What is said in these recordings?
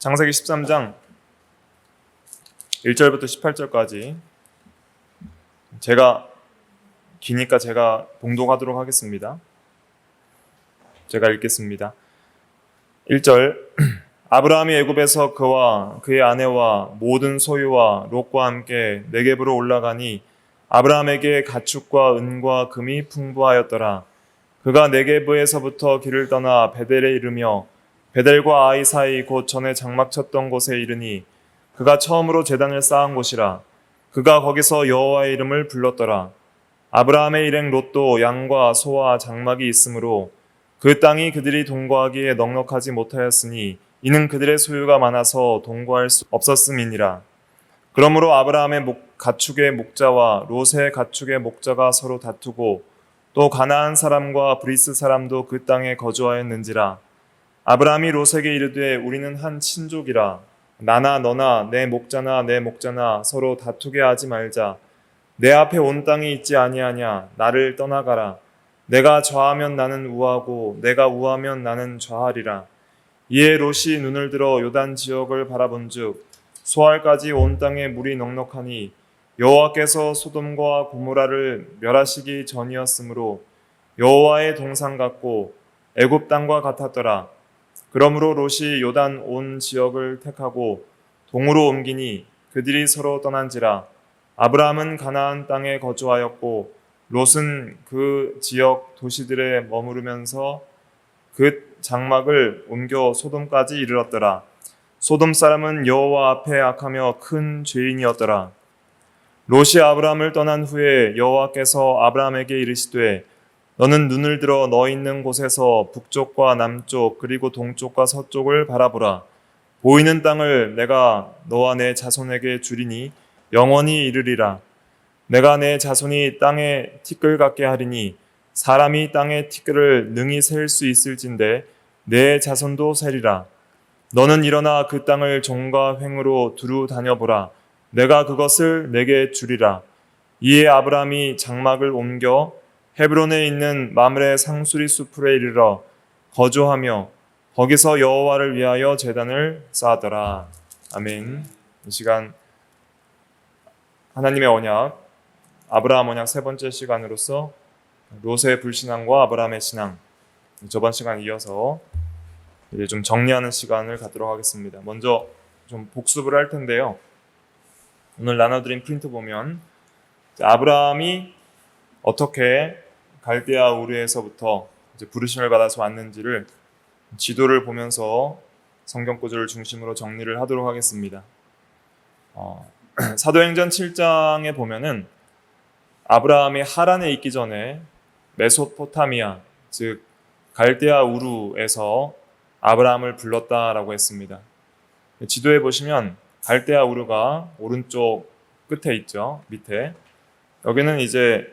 창세기 13장 1절부터 18절까지 제가 기니까 제가 봉독하도록 하겠습니다. 제가 읽겠습니다. 1절 아브라함이 애굽에서 그와 그의 아내와 모든 소유와 롯과 함께 네겝으로 올라가니 아브라함에게 가축과 은과 금이 풍부하였더라. 그가 네겝에서부터 길을 떠나 베델에 이르며 베델과 아이 사이 곧 전에 장막 쳤던 곳에 이르니 그가 처음으로 제단을 쌓은 곳이라. 그가 거기서 여호와의 이름을 불렀더라. 아브라함의 일행 롯도 양과 소와 장막이 있으므로 그 땅이 그들이 동거하기에 넉넉하지 못하였으니 이는 그들의 소유가 많아서 동거할 수 없었음이니라. 그러므로 아브라함의 가축의 목자와 롯의 가축의 목자가 서로 다투고 또 가나안 사람과 브리스 사람도 그 땅에 거주하였는지라. 아브라함이 롯에게 이르되 우리는 한 친족이라. 나나 너나 내 목자나 서로 다투게 하지 말자. 내 앞에 온 땅이 있지 아니하냐. 나를 떠나가라. 내가 좌하면 나는 우하고 내가 우하면 나는 좌하리라. 이에 롯이 눈을 들어 요단 지역을 바라본즉 소알까지 온 땅에 물이 넉넉하니 여호와께서 소돔과 고모라를 멸하시기 전이었으므로 여호와의 동산 같고 애굽 땅과 같았더라. 그러므로 롯이 요단 온 지역을 택하고 동으로 옮기니 그들이 서로 떠난지라. 아브라함은 가나안 땅에 거주하였고 롯은 그 지역 도시들에 머무르면서 그 장막을 옮겨 소돔까지 이르렀더라. 소돔 사람은 여호와 앞에 악하며 큰 죄인이었더라. 롯이 아브라함을 떠난 후에 여호와께서 아브라함에게 이르시되 너는 눈을 들어 너 있는 곳에서 북쪽과 남쪽 그리고 동쪽과 서쪽을 바라보라. 보이는 땅을 내가 너와 내 자손에게 주리니 영원히 이르리라. 내가 내 자손이 땅에 티끌 같게 하리니 사람이 땅의 티끌을 능히 셀 수 있을진데 내 자손도 세리라. 너는 일어나 그 땅을 종과 횡으로 두루 다녀보라. 내가 그것을 내게 주리라. 이에 아브라함이 장막을 옮겨 헤브론에 있는 마므레 상수리 숲으로 이르러 거주하며 거기서 여호와를 위하여 제단을 쌓았더라. 아멘. 이 시간 하나님의 언약, 아브라함 언약 세 번째 시간으로서 롯의 불신앙과 아브라함의 신앙, 저번 시간 이어서 이제 좀 정리하는 시간을 갖도록 하겠습니다. 먼저 좀 복습을 할 텐데요. 오늘 나눠드린 프린트 보면 아브라함이 어떻게 갈대아 우르에서부터 이제 부르심을 받아서 왔는지를 지도를 보면서 성경 구절을 중심으로 정리를 하도록 하겠습니다. 사도행전 7장에 보면은 아브라함이 하란에 있기 전에 메소포타미아, 즉 갈대아 우르에서 아브라함을 불렀다라고 했습니다. 지도에 보시면 갈대아 우르가 오른쪽 끝에 있죠. 밑에. 여기는 이제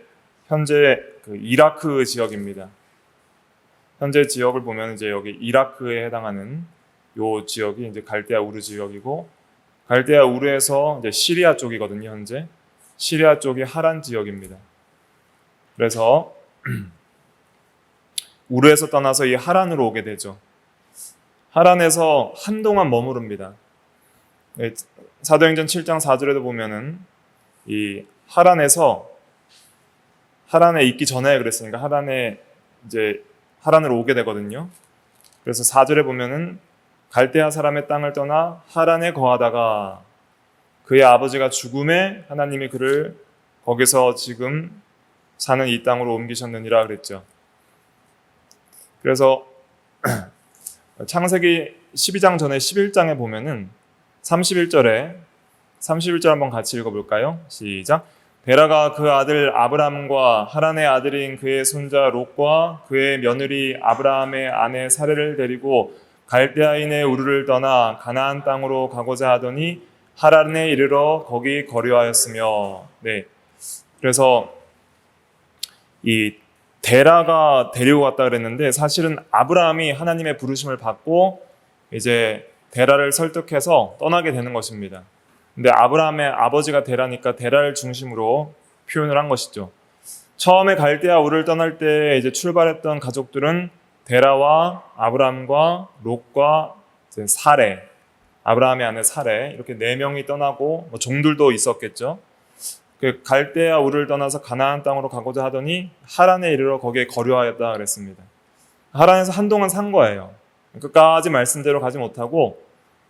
현재 그 이라크 지역입니다. 현재 지역을 보면 이제 여기 이라크에 해당하는 요 지역이 이제 갈대아 우르 지역이고, 갈대아 우르에서 이제 시리아 쪽이거든요. 현재 시리아 쪽이 하란 지역입니다. 그래서 우르에서 떠나서 이 하란으로 오게 되죠. 하란에서 한동안 머무릅니다. 사도행전 7장 4절에도 보면은 이 하란에 있기 전에 그랬으니까 하란으로 오게 되거든요. 그래서 4절에 보면은 갈대아 사람의 땅을 떠나 하란에 거하다가 그의 아버지가 죽음에 하나님이 그를 거기서 지금 사는 이 땅으로 옮기셨느니라 그랬죠. 그래서 창세기 12장 전에 11장에 보면은 31절 한번 같이 읽어볼까요? 시작. 데라가 그 아들 아브람과 하란의 아들인 그의 손자 롯과 그의 며느리 아브라함의 아내 사레를 데리고 갈대아인의 우르를 떠나 가나안 땅으로 가고자 하더니 하란에 이르러 거기 거류하였으며. 네. 그래서 이 데라가 데리고 갔다 그랬는데 사실은 아브라함이 하나님의 부르심을 받고 이제 데라를 설득해서 떠나게 되는 것입니다. 근데 아브라함의 아버지가 데라니까 데라를 중심으로 표현을 한 것이죠. 처음에 갈대아 우르를 떠날 때 이제 출발했던 가족들은 데라와 아브라함과 롯과 사레, 아브라함의 아내 사레 이렇게 네 명이 떠나고 뭐 종들도 있었겠죠. 그 갈대아 우르를 떠나서 가나안 땅으로 가고자 하더니 하란에 이르러 거기에 거류하였다 그랬습니다. 하란에서 한동안 산 거예요. 끝까지 말씀대로 가지 못하고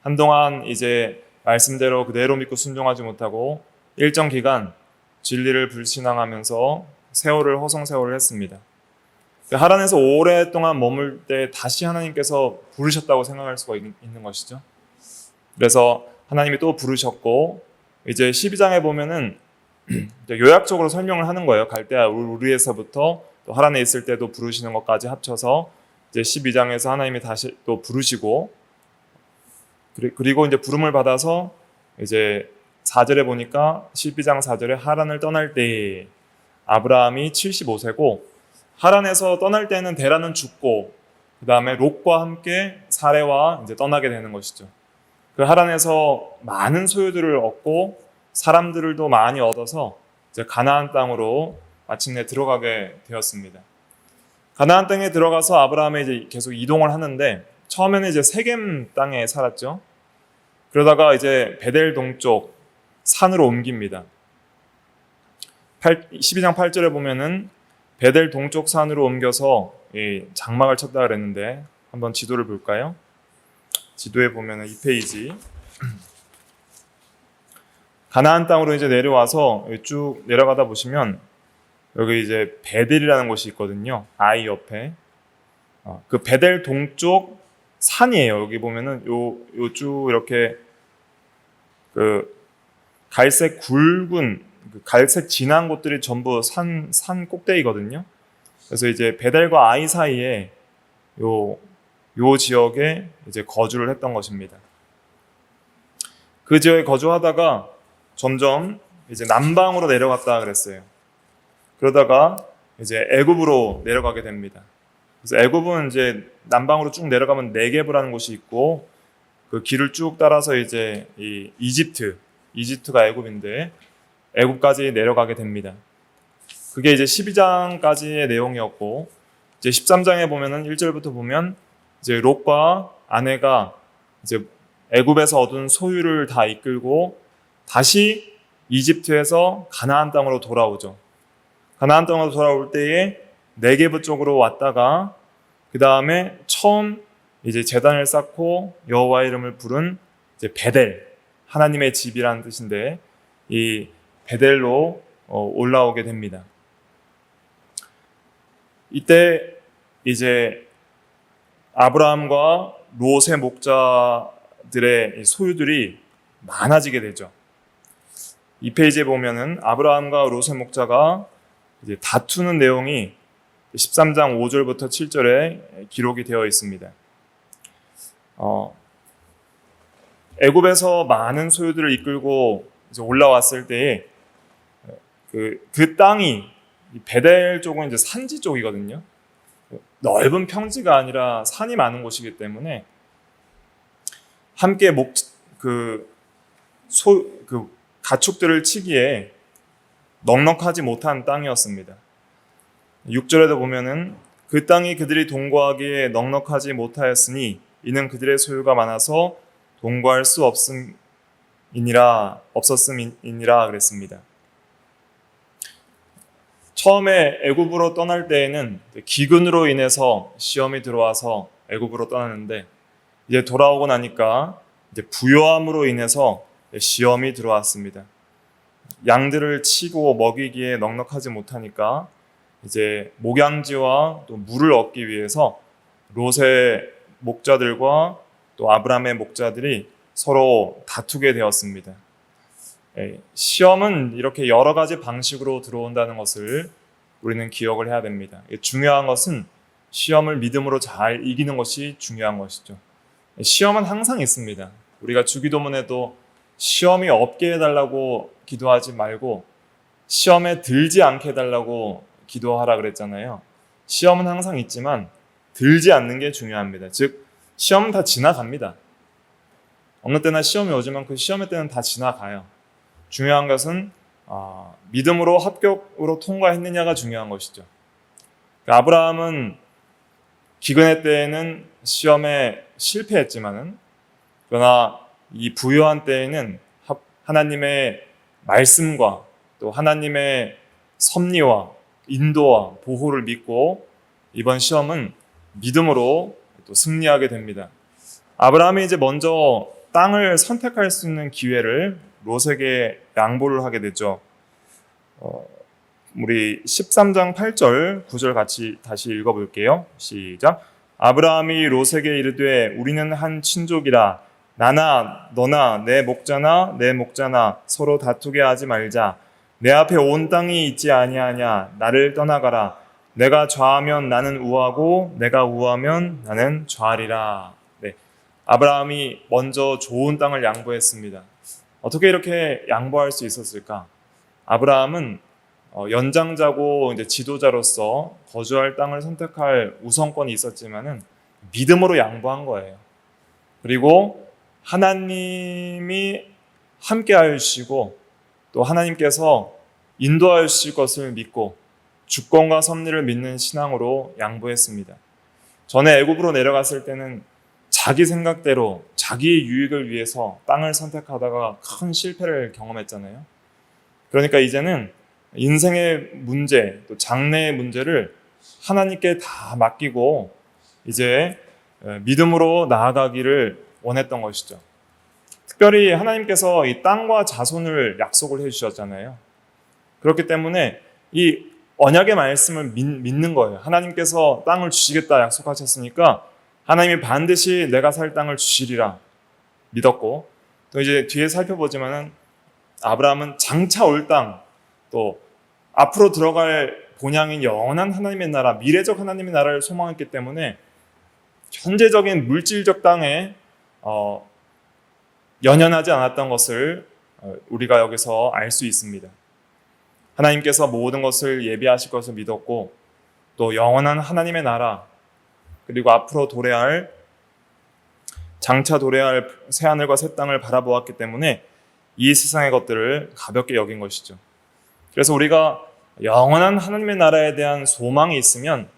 한동안 이제 말씀대로 그대로 믿고 순종하지 못하고 일정 기간 진리를 불신앙하면서 세월을 허송세월을 했습니다. 하란에서 오랫동안 머물 때 다시 하나님께서 부르셨다고 생각할 수가 있는 것이죠. 그래서 하나님이 또 부르셨고 이제 12장에 보면은 요약적으로 설명을 하는 거예요. 갈대아 우르에서부터 또 하란에 있을 때도 부르시는 것까지 합쳐서 이제 12장에서 하나님이 다시 또 부르시고 그리고 이제 부름을 받아서 이제 4절에 보니까 12장 4절에 하란을 떠날 때 아브라함이 75세고 하란에서 떠날 때는 데라는 죽고 그 다음에 롯과 함께 사레와 이제 떠나게 되는 것이죠. 그 하란에서 많은 소유들을 얻고 사람들도 많이 얻어서 이제 가나안 땅으로 마침내 들어가게 되었습니다. 가나안 땅에 들어가서 아브라함이 이제 계속 이동을 하는데 처음에는 이제 세겜 땅에 살았죠. 그러다가 이제 베델 동쪽 산으로 옮깁니다. 12장 8절에 보면은 베델 동쪽 산으로 옮겨서 장막을 쳤다 그랬는데 한번 지도를 볼까요? 지도에 보면은 2페이지 가나안 땅으로 이제 내려와서 쭉 내려가다 보시면 여기 이제 베델이라는 곳이 있거든요. 아이 옆에 그 베델 동쪽 산이에요. 여기 보면은 요 쭉 이렇게 그 갈색 굵은 갈색 진한 곳들이 전부 산 꼭대기거든요. 그래서 이제 베델과 아이 사이에 요 지역에 이제 거주를 했던 것입니다. 그 지역에 거주하다가 점점 이제 남방으로 내려갔다 그랬어요. 그러다가 이제 애굽으로 내려가게 됩니다. 그래서 애굽은 이제 남방으로 쭉 내려가면 네게브라는 곳이 있고 그 길을 쭉 따라서 이제 이 이집트가 애굽인데 애굽까지 내려가게 됩니다. 그게 이제 12장까지의 내용이었고 이제 13장에 보면은 1절부터 보면 이제 롯과 아내가 이제 애굽에서 얻은 소유를 다 이끌고 다시 이집트에서 가나안 땅으로 돌아오죠. 가나안 땅으로 돌아올 때에 네게브 쪽으로 왔다가 그 다음에 처음 이제 제단을 쌓고 여호와 이름을 부른 이제 베델 하나님의 집이라는 뜻인데 이 베델로 올라오게 됩니다. 이때 이제 아브라함과 롯의 목자들의 소유들이 많아지게 되죠. 이 페이지에 보면은 아브라함과 롯의 목자가 이제 다투는 내용이 13장 5절부터 7절에 기록이 되어 있습니다. 애굽에서 많은 소유들을 이끌고 이제 올라왔을 때에 그 땅이 베델 쪽은 이제 산지 쪽이거든요. 넓은 평지가 아니라 산이 많은 곳이기 때문에 함께 가축들을 치기에 넉넉하지 못한 땅이었습니다. 6절에도 보면은 그 땅이 그들이 동거하기에 넉넉하지 못하였으니 이는 그들의 소유가 많아서 동거할 수 없었음이니라 그랬습니다. 처음에 애굽으로 떠날 때에는 기근으로 인해서 시험이 들어와서 애굽으로 떠났는데 이제 돌아오고 나니까 이제 부요함으로 인해서 시험이 들어왔습니다. 양들을 치고 먹이기에 넉넉하지 못하니까 이제 목양지와 또 물을 얻기 위해서 롯의 목자들과 또 아브라함의 목자들이 서로 다투게 되었습니다. 시험은 이렇게 여러 가지 방식으로 들어온다는 것을 우리는 기억을 해야 됩니다. 중요한 것은 시험을 믿음으로 잘 이기는 것이 중요한 것이죠. 시험은 항상 있습니다. 우리가 주기도문에도 시험이 없게 해달라고 기도하지 말고 시험에 들지 않게 해달라고 기도하라 그랬잖아요. 시험은 항상 있지만 들지 않는 게 중요합니다. 즉 시험은 다 지나갑니다. 어느 때나 시험이 오지만 그 시험의 때는 다 지나가요. 중요한 것은 믿음으로 합격으로 통과했느냐가 중요한 것이죠. 아브라함은 기근의 때에는 시험에 실패했지만은 그러나 이 부유한 때에는 하나님의 말씀과 또 하나님의 섭리와 인도와 보호를 믿고 이번 시험은 믿음으로 또 승리하게 됩니다. 아브라함이 이제 먼저 땅을 선택할 수 있는 기회를 롯에게 양보를 하게 되죠. 우리 13장 8절 9절 같이 다시 읽어볼게요. 시작. 아브라함이 롯에게 이르되 우리는 한 친족이라 나나 너나 내 목자나 내 목자나 서로 다투게 하지 말자. 내 앞에 온 땅이 있지 아니하냐. 나를 떠나가라. 내가 좌하면 나는 우하고 내가 우하면 나는 좌하리라. 네. 아브라함이 먼저 좋은 땅을 양보했습니다. 어떻게 이렇게 양보할 수 있었을까? 아브라함은 연장자고 이제 지도자로서 거주할 땅을 선택할 우선권이 있었지만은 믿음으로 양보한 거예요. 그리고 하나님이 함께 하시고 또 하나님께서 인도하실 것을 믿고 주권과 섭리를 믿는 신앙으로 양보했습니다. 전에 애굽으로 내려갔을 때는 자기 생각대로 자기의 유익을 위해서 땅을 선택하다가 큰 실패를 경험했잖아요. 그러니까 이제는 인생의 문제, 또 장래의 문제를 하나님께 다 맡기고 이제 믿음으로 나아가기를 원했던 것이죠. 특별히 하나님께서 이 땅과 자손을 약속을 해주셨잖아요. 그렇기 때문에 이 언약의 말씀을 믿는 거예요. 하나님께서 땅을 주시겠다 약속하셨으니까 하나님이 반드시 내가 살 땅을 주시리라 믿었고, 또 이제 뒤에 살펴보지만은 아브라함은 장차 올 땅, 또 앞으로 들어갈 본향인 영원한 하나님의 나라, 미래적 하나님의 나라를 소망했기 때문에 현재적인 물질적 땅에 연연하지 않았던 것을 우리가 여기서 알 수 있습니다. 하나님께서 모든 것을 예비하실 것을 믿었고, 또 영원한 하나님의 나라, 그리고 앞으로 장차 도래할 새하늘과 새 땅을 바라보았기 때문에 이 세상의 것들을 가볍게 여긴 것이죠. 그래서 우리가 영원한 하나님의 나라에 대한 소망이 있으면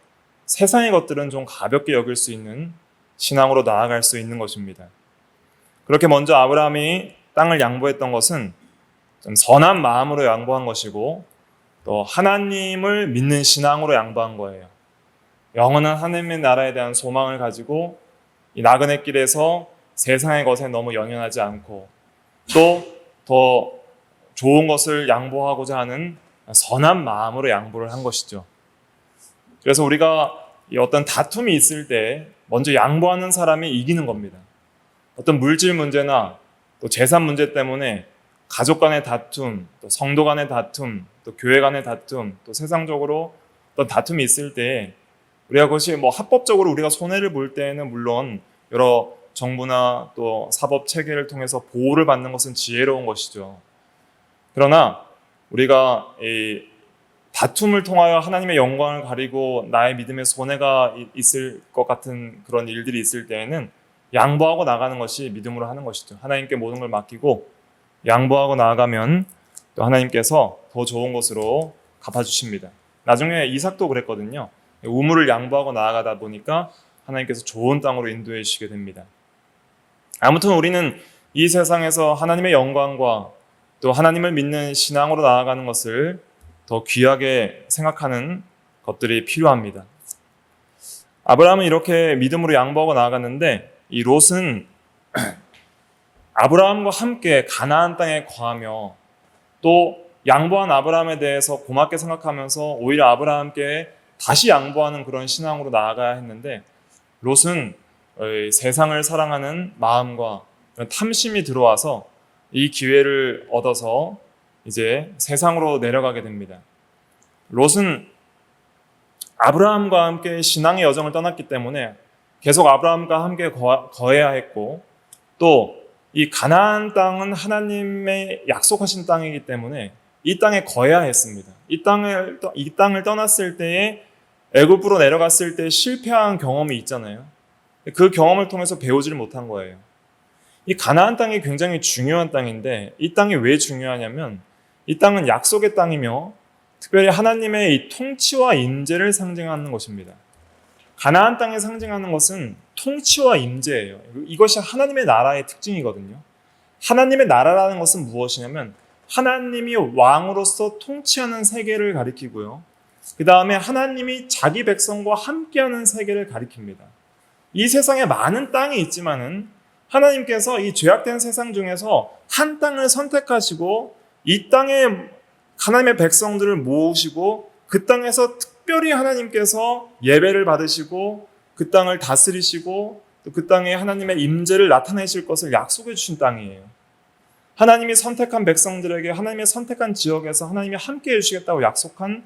세상의 것들은 좀 가볍게 여길 수 있는 신앙으로 나아갈 수 있는 것입니다. 그렇게 먼저 아브라함이 땅을 양보했던 것은 좀 선한 마음으로 양보한 것이고, 또 하나님을 믿는 신앙으로 양보한 거예요. 영원한 하나님의 나라에 대한 소망을 가지고 이 나그네 길에서 세상의 것에 너무 연연하지 않고, 또 더 좋은 것을 양보하고자 하는 선한 마음으로 양보를 한 것이죠. 그래서 우리가 어떤 다툼이 있을 때 먼저 양보하는 사람이 이기는 겁니다. 어떤 물질 문제나 또 재산 문제 때문에 가족 간의 다툼, 또 성도 간의 다툼, 또 교회 간의 다툼, 또 세상적으로 어떤 다툼이 있을 때 우리가 그것이 합법적으로 우리가 손해를 볼 때에는 물론 여러 정부나 또 사법 체계를 통해서 보호를 받는 것은 지혜로운 것이죠. 그러나 우리가 이 다툼을 통하여 하나님의 영광을 가리고 나의 믿음에 손해가 있을 것 같은 그런 일들이 있을 때에는 양보하고 나가는 것이 믿음으로 하는 것이죠. 하나님께 모든 걸 맡기고 양보하고 나아가면 또 하나님께서 더 좋은 것으로 갚아주십니다. 나중에 이삭도 그랬거든요. 우물을 양보하고 나아가다 보니까 하나님께서 좋은 땅으로 인도해 주시게 됩니다. 아무튼 우리는 이 세상에서 하나님의 영광과 또 하나님을 믿는 신앙으로 나아가는 것을 더 귀하게 생각하는 것들이 필요합니다. 아브라함은 이렇게 믿음으로 양보하고 나아갔는데, 이 롯은 아브라함과 함께 가나안 땅에 거하며 또 양보한 아브라함에 대해서 고맙게 생각하면서 오히려 아브라함께 다시 양보하는 그런 신앙으로 나아가야 했는데, 롯은 세상을 사랑하는 마음과 탐심이 들어와서 이 기회를 얻어서 이제 세상으로 내려가게 됩니다. 롯은 아브라함과 함께 신앙의 여정을 떠났기 때문에 계속 아브라함과 함께 거해야 했고, 또 이 가나안 땅은 하나님의 약속하신 땅이기 때문에 이 땅에 거해야 했습니다. 이 땅을 떠났을 때에 애굽으로 내려갔을 때 실패한 경험이 있잖아요. 그 경험을 통해서 배우지를 못한 거예요. 이 가나안 땅이 굉장히 중요한 땅인데, 이 땅이 왜 중요하냐면 이 땅은 약속의 땅이며 특별히 하나님의 이 통치와 임재를 상징하는 것입니다. 가나안 땅에 상징하는 것은 통치와 임재예요. 이것이 하나님의 나라의 특징이거든요. 하나님의 나라라는 것은 무엇이냐면 하나님이 왕으로서 통치하는 세계를 가리키고요. 그 다음에 하나님이 자기 백성과 함께하는 세계를 가리킵니다. 이 세상에 많은 땅이 있지만은 하나님께서 이 죄악된 세상 중에서 한 땅을 선택하시고 이 땅에 하나님의 백성들을 모으시고 그 땅에서 특별히 하나님께서 예배를 받으시고 그 땅을 다스리시고 또 그 땅에 하나님의 임재를 나타내실 것을 약속해 주신 땅이에요. 하나님이 선택한 백성들에게 하나님의 선택한 지역에서 하나님이 함께해 주시겠다고 약속한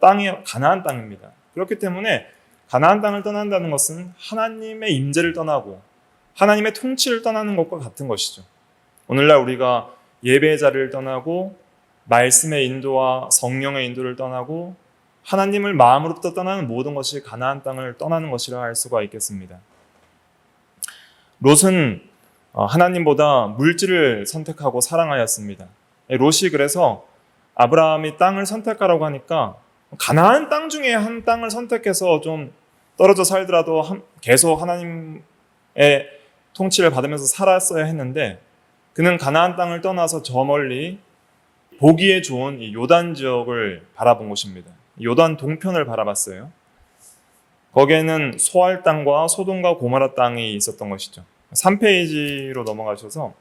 땅이 가나안 땅입니다. 그렇기 때문에 가나안 땅을 떠난다는 것은 하나님의 임재를 떠나고 하나님의 통치를 떠나는 것과 같은 것이죠. 오늘날 우리가 예배의 자리를 떠나고 말씀의 인도와 성령의 인도를 떠나고 하나님을 마음으로부터 떠나는 모든 것이 가나안 땅을 떠나는 것이라 할 수가 있겠습니다. 롯은 하나님보다 물질을 선택하고 사랑하였습니다. 롯이 그래서 아브라함이 땅을 선택하라고 하니까 가나안 땅 중에 한 땅을 선택해서 좀 떨어져 살더라도 계속 하나님의 통치를 받으면서 살았어야 했는데 그는 가나안 땅을 떠나서 저 멀리 보기에 좋은 이 요단 지역을 바라본 것입니다. 요단 동편을 바라봤어요. 거기에는 소알 땅과 소돔과 고모라 땅이 있었던 것이죠. 3페이지로 넘어가셔서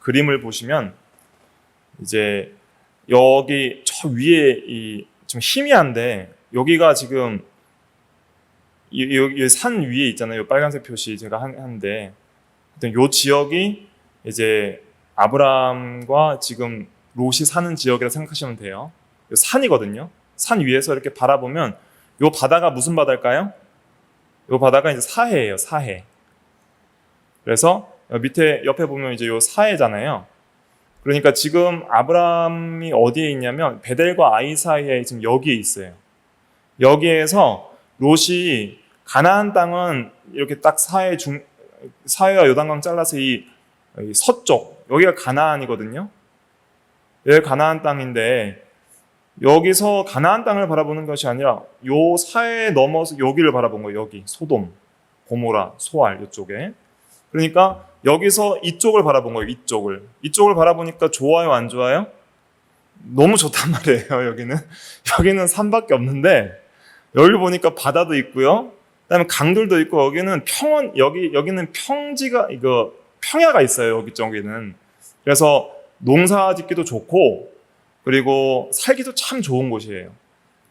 그림을 보시면 이제 여기 저 위에 좀 희미한데 여기가 지금 이 산 위에 있잖아요. 이 빨간색 표시 제가 한데 이 지역이 이제 아브라함과 지금 롯이 사는 지역이라 생각하시면 돼요. 산이거든요. 산 위에서 이렇게 바라보면 이 바다가 무슨 바다일까요? 이 바다가 이제 사해예요. 사해. 그래서 밑에 옆에 보면 이제 이 사해잖아요. 그러니까 지금 아브라함이 어디에 있냐면 베델과 아이 사이에 지금 여기에 있어요. 여기에서 롯이 가나안 땅은 이렇게 딱 사해와 요단강 잘라서 이 서쪽 여기가 가나안이거든요. 여기 가나안 땅인데 여기서 가나안 땅을 바라보는 것이 아니라 요 사해 넘어서 여기를 바라본 거예요. 여기 소돔, 고모라, 소알 이쪽에. 그러니까 여기서 이쪽을 바라본 거예요. 이쪽을 바라보니까 좋아요, 안 좋아요? 너무 좋단 말이에요. 여기는 산밖에 없는데 여기 보니까 바다도 있고요. 그다음에 강들도 있고 여기는 여기는 평야가 있어요. 여기 쪽에는. 그래서 농사 짓기도 좋고 그리고 살기도 참 좋은 곳이에요.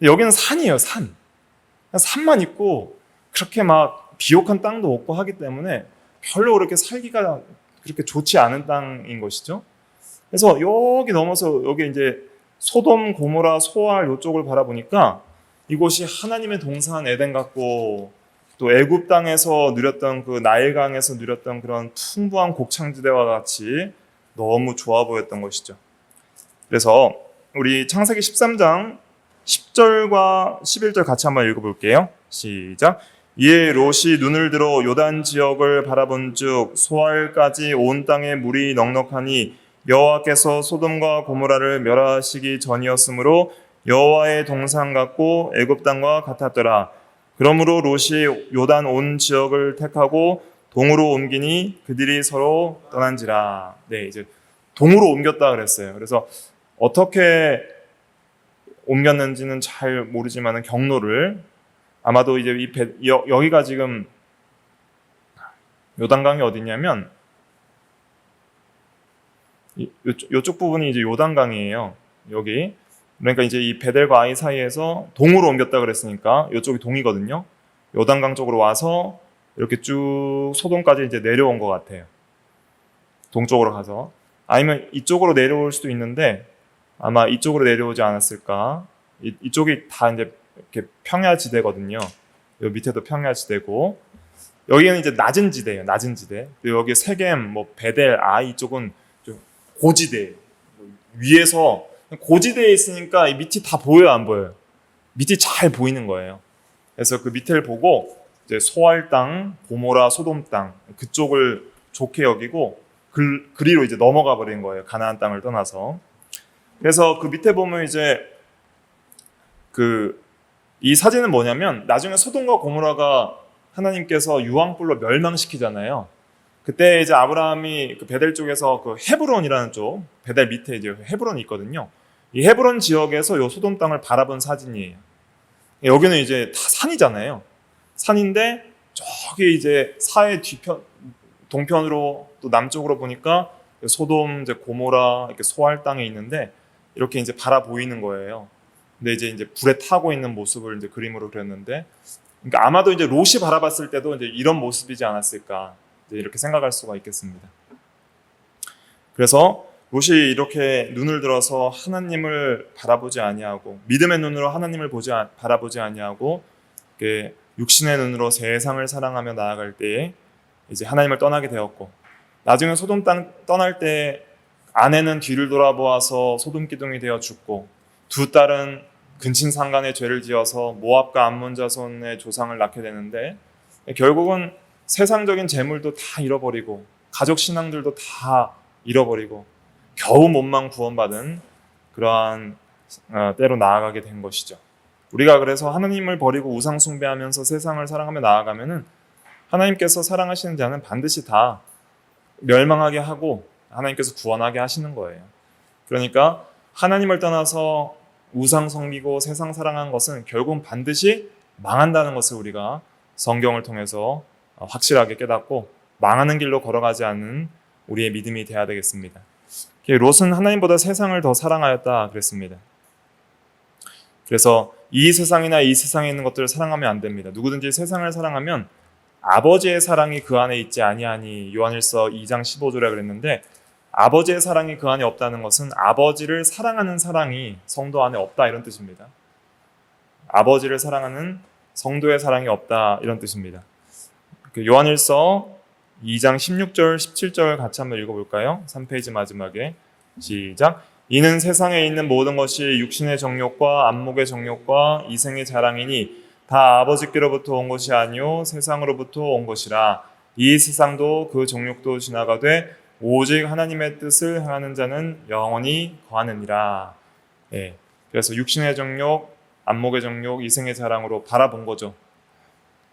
여기는 산이에요. 산만 있고 그렇게 막 비옥한 땅도 없고 하기 때문에 별로 그렇게 살기가 그렇게 좋지 않은 땅인 것이죠. 그래서 여기 넘어서 여기 이제 소돔, 고모라, 소알 이쪽을 바라보니까 이곳이 하나님의 동산 에덴 같고 또 애굽 땅에서 누렸던 그 나일강에서 누렸던 그런 풍부한 곡창지대와 같이 너무 좋아 보였던 것이죠. 그래서 우리 창세기 13장 10절과 11절 같이 한번 읽어볼게요. 시작. 이에 롯이 눈을 들어 요단 지역을 바라본즉 소알까지 온 땅에 물이 넉넉하니 여호와께서 소돔과 고모라를 멸하시기 전이었으므로 여호와의 동산 같고 애굽 땅과 같았더라. 그러므로 롯이 요단 온 지역을 택하고 동으로 옮기니 그들이 서로 떠난지라. 네, 이제 동으로 옮겼다 그랬어요. 그래서 어떻게 옮겼는지는 잘 모르지만 경로를 아마도 이제 여기가 지금 요단강이 어디냐면 이쪽 부분이 이제 요단강이에요. 여기. 그러니까 이제 이 베델과 아이 사이에서 동으로 옮겼다 그랬으니까 이쪽이 동이거든요. 요단강 쪽으로 와서 이렇게 쭉 소돔까지 이제 내려온 것 같아요. 동쪽으로 가서. 아니면 이쪽으로 내려올 수도 있는데 아마 이쪽으로 내려오지 않았을까. 이쪽이 다 이제 이렇게 평야지대거든요. 여기 밑에도 평야지대고 여기는 이제 낮은 지대예요. 낮은 지대. 여기 세겜, 베델, 아이 이쪽은 좀 고지대. 위에서 고지대에 있으니까 이 밑이 다 보여요, 안 보여요? 밑이 잘 보이는 거예요. 그래서 그 밑을 보고 이제 소알 땅, 고모라, 소돔 땅 그쪽을 좋게 여기고 그리로 이제 넘어가 버린 거예요. 가나안 땅을 떠나서. 그래서 그 밑에 보면 이제 이 사진은 뭐냐면 나중에 소돔과 고모라가 하나님께서 유황불로 멸망시키잖아요. 그때 이제 아브라함이 그 베델 쪽에서 그 헤브론이라는 쪽, 베델 밑에 이제 헤브론이 있거든요. 이 헤브론 지역에서 요 소돔 땅을 바라본 사진이에요. 여기는 이제 다 산이잖아요. 산인데 저기 이제 사해 뒤편 동편으로 또 남쪽으로 보니까 소돔, 이제 고모라 이렇게 소알 땅에 있는데 이렇게 이제 바라 보이는 거예요. 근데 이제 불에 타고 있는 모습을 이제 그림으로 그렸는데, 그러니까 아마도 이제 롯이 바라봤을 때도 이제 이런 모습이지 않았을까, 이제 이렇게 생각할 수가 있겠습니다. 그래서 롯이 이렇게 눈을 들어서 하나님을 바라보지 아니하고, 믿음의 눈으로 하나님을 바라보지 아니하고, 육신의 눈으로 세상을 사랑하며 나아갈 때에 이제 하나님을 떠나게 되었고, 나중에 소돔 땅 떠날 때 아내는 뒤를 돌아보아서 소돔 기둥이 되어 죽고, 두 딸은 근친상간의 죄를 지어서 모압과 암몬 자손의 조상을 낳게 되는데, 결국은 세상적인 재물도 다 잃어버리고 가족 신앙들도 다 잃어버리고 겨우 몸만 구원받은 그러한 때로 나아가게 된 것이죠. 우리가 그래서 하나님을 버리고 우상 숭배하면서 세상을 사랑하며 나아가면은 하나님께서 사랑하시는 자는 반드시 다 멸망하게 하고 하나님께서 구원하게 하시는 거예요. 그러니까 하나님을 떠나서 우상 섬기고 세상 사랑한 것은 결국은 반드시 망한다는 것을 우리가 성경을 통해서 확실하게 깨닫고 망하는 길로 걸어가지 않는 우리의 믿음이 되어야 되겠습니다. 롯은 하나님보다 세상을 더 사랑하였다 그랬습니다. 그래서 이 세상이나 이 세상에 있는 것들을 사랑하면 안 됩니다. 누구든지 세상을 사랑하면 아버지의 사랑이 그 안에 있지 아니하니, 요한일서 2장 15절에 그랬는데, 아버지의 사랑이 그 안에 없다는 것은 아버지를 사랑하는 사랑이 성도 안에 없다 이런 뜻입니다. 아버지를 사랑하는 성도의 사랑이 없다 이런 뜻입니다. 요한일서 2장 16절 17절 같이 한번 읽어볼까요? 3페이지 마지막에 시작. 이는 세상에 있는 모든 것이 육신의 정욕과 안목의 정욕과 이생의 자랑이니 다 아버지께로부터 온 것이 아니요 세상으로부터 온 것이라. 이 세상도 그 정욕도 지나가되 오직 하나님의 뜻을 행하는 자는 영원히 거하느니라. 예, 그래서 육신의 정욕, 안목의 정욕, 이생의 자랑으로 바라본 거죠.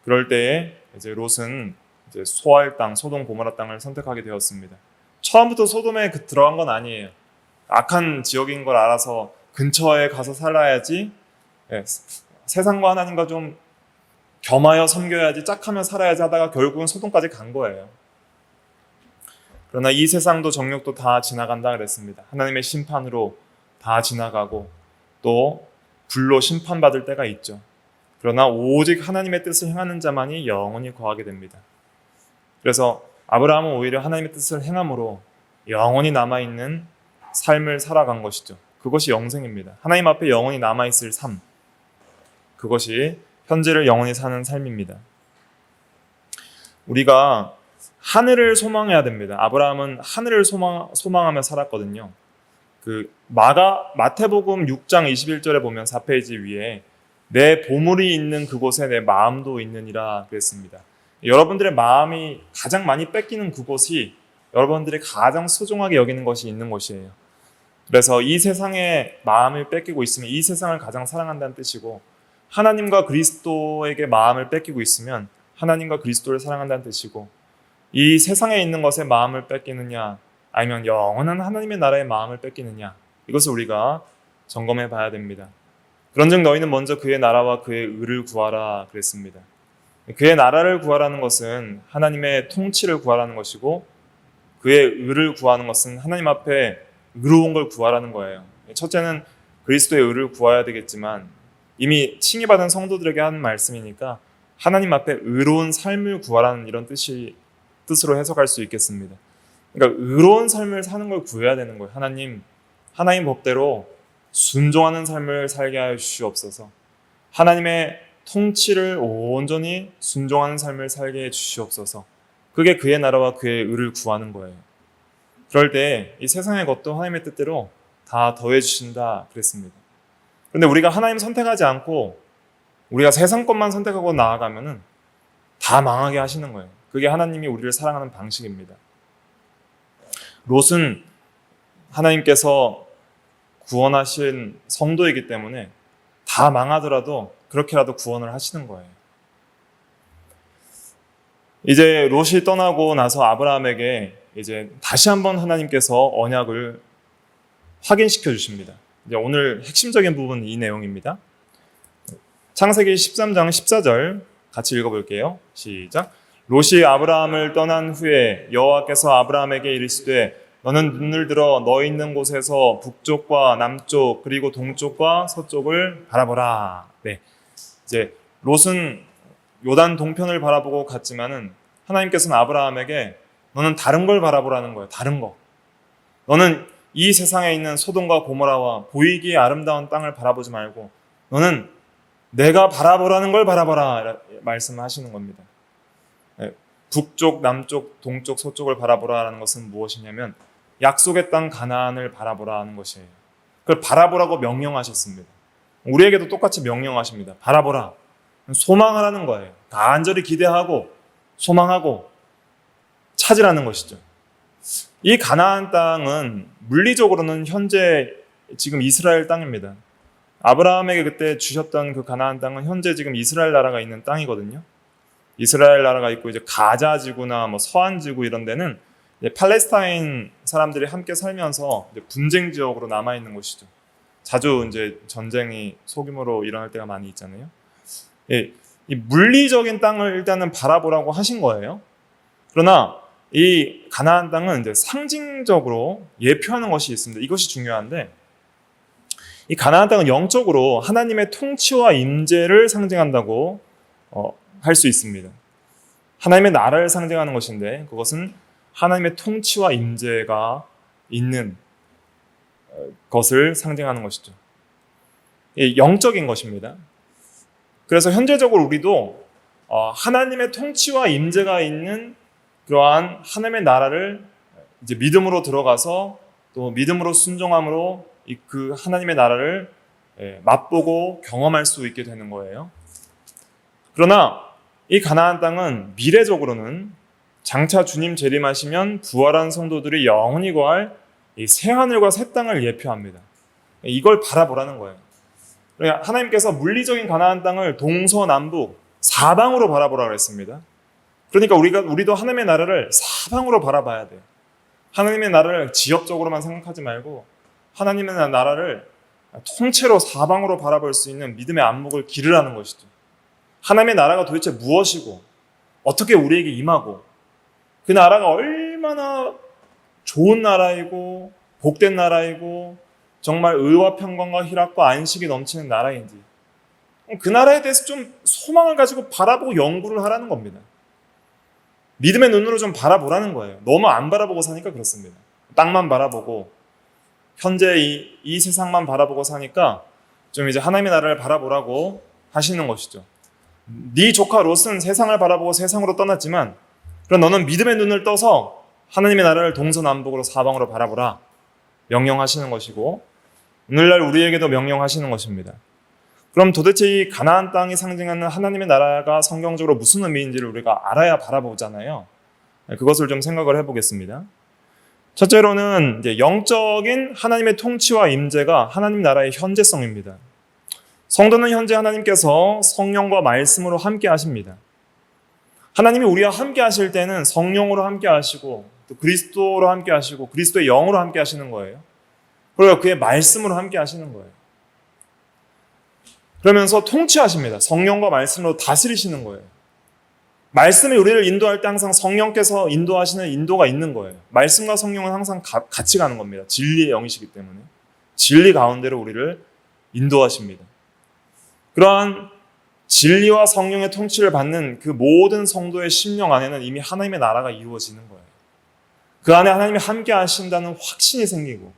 그럴 때에 이제 롯은 이제 소알 땅, 소돔 고모라 땅을 선택하게 되었습니다. 처음부터 소돔에 들어간 건 아니에요. 악한 지역인 걸 알아서 근처에 가서 살아야지, 예, 세상과 하나님과 좀 겸하여 섬겨야지, 짝하며 살아야지 하다가 결국은 소돔까지 간 거예요. 그러나 이 세상도 정욕도 다 지나간다 그랬습니다. 하나님의 심판으로 다 지나가고 또 불로 심판받을 때가 있죠. 그러나 오직 하나님의 뜻을 행하는 자만이 영원히 거하게 됩니다. 그래서 아브라함은 오히려 하나님의 뜻을 행함으로 영원히 남아있는 삶을 살아간 것이죠. 그것이 영생입니다. 하나님 앞에 영원히 남아있을 삶, 그것이 현재를 영원히 사는 삶입니다. 우리가 하늘을 소망해야 됩니다. 아브라함은 하늘을 소망하며 살았거든요. 마태복음 6장 21절에 보면 4페이지 위에 내 보물이 있는 그곳에 내 마음도 있느니라 그랬습니다. 여러분들의 마음이 가장 많이 뺏기는 그곳이 여러분들이 가장 소중하게 여기는 것이 있는 곳이에요. 그래서 이 세상에 마음을 뺏기고 있으면 이 세상을 가장 사랑한다는 뜻이고, 하나님과 그리스도에게 마음을 뺏기고 있으면 하나님과 그리스도를 사랑한다는 뜻이고, 이 세상에 있는 것에 마음을 뺏기느냐 아니면 영원한 하나님의 나라의 마음을 뺏기느냐, 이것을 우리가 점검해 봐야 됩니다. 그런즉 너희는 먼저 그의 나라와 그의 의를 구하라 그랬습니다. 그의 나라를 구하라는 것은 하나님의 통치를 구하라는 것이고, 그의 의를 구하는 것은 하나님 앞에 의로운 걸 구하라는 거예요. 첫째는 그리스도의 의를 구해야 되겠지만, 이미 칭의받은 성도들에게 하는 말씀이니까 하나님 앞에 의로운 삶을 구하라는 이런 뜻으로 해석할 수 있겠습니다. 그러니까 의로운 삶을 사는 걸 구해야 되는 거예요. 하나님 법대로 순종하는 삶을 살게 하여 주시옵소서. 하나님의 통치를 온전히 순종하는 삶을 살게 해 주시옵소서. 그게 그의 나라와 그의 의를 구하는 거예요. 그럴 때 이 세상의 것도 하나님의 뜻대로 다 더해 주신다 그랬습니다. 그런데 우리가 하나님 선택하지 않고 우리가 세상 것만 선택하고 나아가면은 다 망하게 하시는 거예요. 그게 하나님이 우리를 사랑하는 방식입니다. 롯은 하나님께서 구원하신 성도이기 때문에 다 망하더라도 그렇게라도 구원을 하시는 거예요. 이제 롯이 떠나고 나서 아브라함에게 이제 다시 한번 하나님께서 언약을 확인시켜 주십니다. 이제 오늘 핵심적인 부분은 이 내용입니다. 창세기 13장 14절 같이 읽어볼게요. 시작. 롯이 아브라함을 떠난 후에 여호와께서 아브라함에게 이르시되 너는 눈을 들어 너 있는 곳에서 북쪽과 남쪽 그리고 동쪽과 서쪽을 바라보라. 네, 이제 롯은 요단 동편을 바라보고 갔지만은 하나님께서는 아브라함에게 너는 다른 걸 바라보라는 거예요. 다른 거. 너는 이 세상에 있는 소돔과 고모라와 보이기에 아름다운 땅을 바라보지 말고 너는 내가 바라보라는 걸 바라보라 말씀하시는 겁니다. 북쪽, 남쪽, 동쪽, 서쪽을 바라보라는 것은 무엇이냐면 약속의 땅 가나안을 바라보라는 것이에요. 그걸 바라보라고 명령하셨습니다. 우리에게도 똑같이 명령하십니다. 바라보라. 소망하라는 거예요. 간절히 기대하고 소망하고 찾으라는 것이죠. 이 가나안 땅은 물리적으로는 현재 지금 이스라엘 땅입니다. 아브라함에게 그때 주셨던 그 가나안 땅은 현재 지금 이스라엘 나라가 있는 땅이거든요. 이스라엘 나라가 있고 이제 가자 지구나 뭐 서한 지구 이런 데는 이제 팔레스타인 사람들이 함께 살면서 이제 분쟁 지역으로 남아 있는 곳이죠. 자주 이제 전쟁이 소규모로 일어날 때가 많이 있잖아요. 이 물리적인 땅을 일단은 바라보라고 하신 거예요. 그러나 이 가나안 땅은 이제 상징적으로 예표하는 것이 있습니다. 이것이 중요한데 이 가나안 땅은 영적으로 하나님의 통치와 임재를 상징한다고 할 수 있습니다. 하나님의 나라를 상징하는 것인데 그것은 하나님의 통치와 임재가 있는 것을 상징하는 것이죠. 영적인 것입니다. 그래서 현재적으로 우리도 하나님의 통치와 임재가 있는 그러한 하나님의 나라를 이제 믿음으로 들어가서 또 믿음으로 순종함으로 그 하나님의 나라를 맛보고 경험할 수 있게 되는 거예요. 그러나 이 가나안 땅은 미래적으로는 장차 주님 재림하시면 부활한 성도들이 영원히 거할 이 새하늘과 새 땅을 예표합니다. 이걸 바라보라는 거예요. 그러니까 하나님께서 물리적인 가나안 땅을 동서남북 사방으로 바라보라고 했습니다. 그러니까 우리도 하나님의 나라를 사방으로 바라봐야 돼요. 하나님의 나라를 지역적으로만 생각하지 말고 하나님의 나라를 통째로 사방으로 바라볼 수 있는 믿음의 안목을 기르라는 것이죠. 하나님의 나라가 도대체 무엇이고 어떻게 우리에게 임하고 그 나라가 얼마나 좋은 나라이고 복된 나라이고 정말 의와 평강과 희락과 안식이 넘치는 나라인지 그 나라에 대해서 좀 소망을 가지고 바라보고 연구를 하라는 겁니다. 믿음의 눈으로 좀 바라보라는 거예요. 너무 안 바라보고 사니까 그렇습니다. 땅만 바라보고 현재 이 세상만 바라보고 사니까 좀 이제 하나님의 나라를 바라보라고 하시는 것이죠. 네 조카 롯은 세상을 바라보고 세상으로 떠났지만 그럼 너는 믿음의 눈을 떠서 하나님의 나라를 동서남북으로 사방으로 바라보라 명령하시는 것이고 오늘날 우리에게도 명령하시는 것입니다. 그럼 도대체 이 가나안 땅이 상징하는 하나님의 나라가 성경적으로 무슨 의미인지를 우리가 알아야 바라보잖아요. 그것을 좀 생각을 해보겠습니다. 첫째로는 이제 영적인 하나님의 통치와 임재가 하나님 나라의 현재성입니다. 성도는 현재 하나님께서 성령과 말씀으로 함께 하십니다. 하나님이 우리와 함께 하실 때는 성령으로 함께 하시고 또 그리스도로 함께 하시고 그리스도의 영으로 함께 하시는 거예요. 그리고 그의 말씀으로 함께 하시는 거예요. 그러면서 통치하십니다. 성령과 말씀으로 다스리시는 거예요. 말씀이 우리를 인도할 때 항상 성령께서 인도하시는 인도가 있는 거예요. 말씀과 성령은 항상 같이 가는 겁니다. 진리의 영이시기 때문에. 진리 가운데로 우리를 인도하십니다. 그러한 진리와 성령의 통치를 받는 그 모든 성도의 심령 안에는 이미 하나님의 나라가 이루어지는 거예요. 그 안에 하나님이 함께 하신다는 확신이 생기고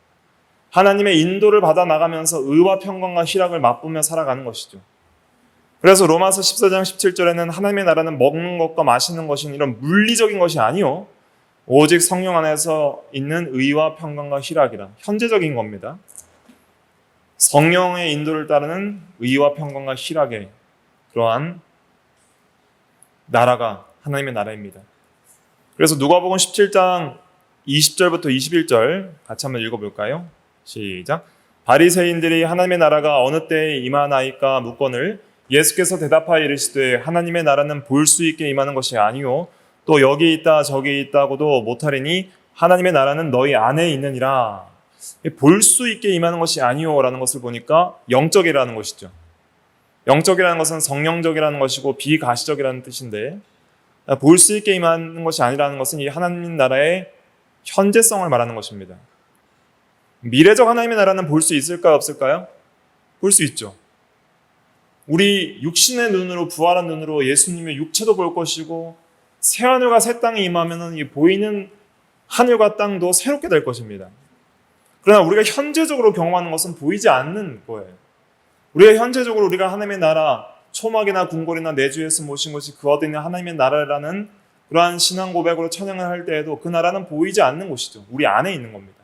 하나님의 인도를 받아 나가면서 의와 평강과 희락을 맛보며 살아가는 것이죠. 그래서 로마서 14장 17절에는 하나님의 나라는 먹는 것과 마시는 것인 이런 물리적인 것이 아니요 오직 성령 안에서 있는 의와 평강과 희락이라 현재적인 겁니다. 성령의 인도를 따르는 의와 평강과 희락의 그러한 나라가 하나님의 나라입니다. 그래서 누가복음 17장 20절부터 21절 같이 한번 읽어볼까요? 시작. 바리새인들이 하나님의 나라가 어느 때에 임하나이까 묻거늘 예수께서 대답하여 이르시되 하나님의 나라는 볼 수 있게 임하는 것이 아니요 또 여기 있다 저기 있다고도 못하리니 하나님의 나라는 너희 안에 있느니라. 볼 수 있게 임하는 것이 아니오라는 것을 보니까 영적이라는 것이죠. 영적이라는 것은 성령적이라는 것이고 비가시적이라는 뜻인데, 볼 수 있게 임하는 것이 아니라는 것은 이 하나님 나라의 현재성을 말하는 것입니다. 미래적 하나님의 나라는 볼 수 있을까요, 없을까요? 볼 수 있죠. 우리 육신의 눈으로, 부활한 눈으로 예수님의 육체도 볼 것이고, 새 하늘과 새 땅이 임하면 이 보이는 하늘과 땅도 새롭게 될 것입니다. 그러나 우리가 현재적으로 경험하는 것은 보이지 않는 거예요. 우리가 현재적으로 우리가 하나님의 나라, 초막이나 궁궐이나 내주에서 모신 것이 그 어디 있는 하나님의 나라라는 그러한 신앙 고백으로 찬양을 할 때에도 그 나라는 보이지 않는 곳이죠. 우리 안에 있는 겁니다.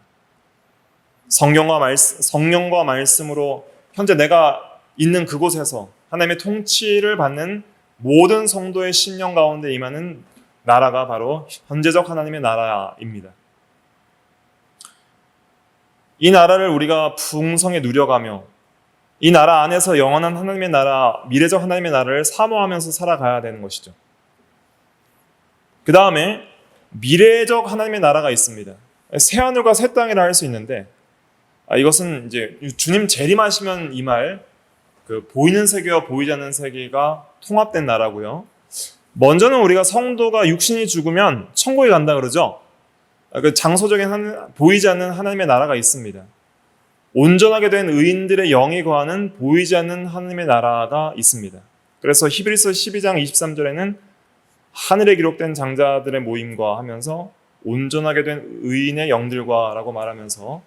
성령과 말씀으로 현재 내가 있는 그곳에서 하나님의 통치를 받는 모든 성도의 심령 가운데 임하는 나라가 바로 현재적 하나님의 나라입니다. 이 나라를 우리가 풍성히 누려가며 이 나라 안에서 영원한 하나님의 나라, 미래적 하나님의 나라를 사모하면서 살아가야 되는 것이죠. 그 다음에 미래적 하나님의 나라가 있습니다. 새 하늘과 새 땅이라 할 수 있는데, 이것은 이제 주님 재림하시면 이 말, 보이는 세계와 보이지 않는 세계가 통합된 나라고요. 먼저는 우리가 성도가 육신이 죽으면 천국에 간다 그러죠. 그 장소적인 보이지 않는 하나님의 나라가 있습니다. 온전하게 된 의인들의 영이 거하는 보이지 않는 하나님의 나라가 있습니다. 그래서 히브리서 12장 23절에는 하늘에 기록된 장자들의 모임과 하면서 온전하게 된 의인의 영들과 라고 말하면서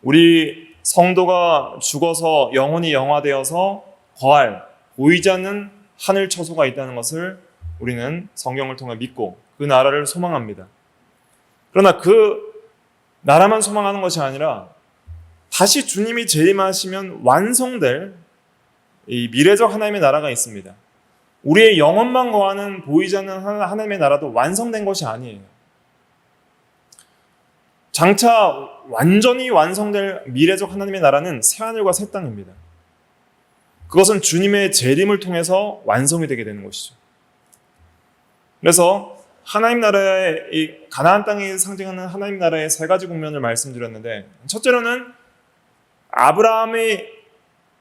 우리 성도가 죽어서 영혼이 영화되어서 거할 보이지 않는 하늘 처소가 있다는 것을 우리는 성경을 통해 믿고 그 나라를 소망합니다. 그러나 그 나라만 소망하는 것이 아니라 다시 주님이 재림하시면 완성될 이 미래적 하나님의 나라가 있습니다. 우리의 영혼만 거하는 보이지 않는 하나님의 나라도 완성된 것이 아니에요. 장차 완전히 완성될 미래적 하나님의 나라는 새하늘과 새 땅입니다. 그것은 주님의 재림을 통해서 완성이 되게 되는 것이죠. 그래서 하나님 나라의 이 가나안 땅이 상징하는 하나님 나라의 세 가지 국면을 말씀드렸는데, 첫째로는 아브라함이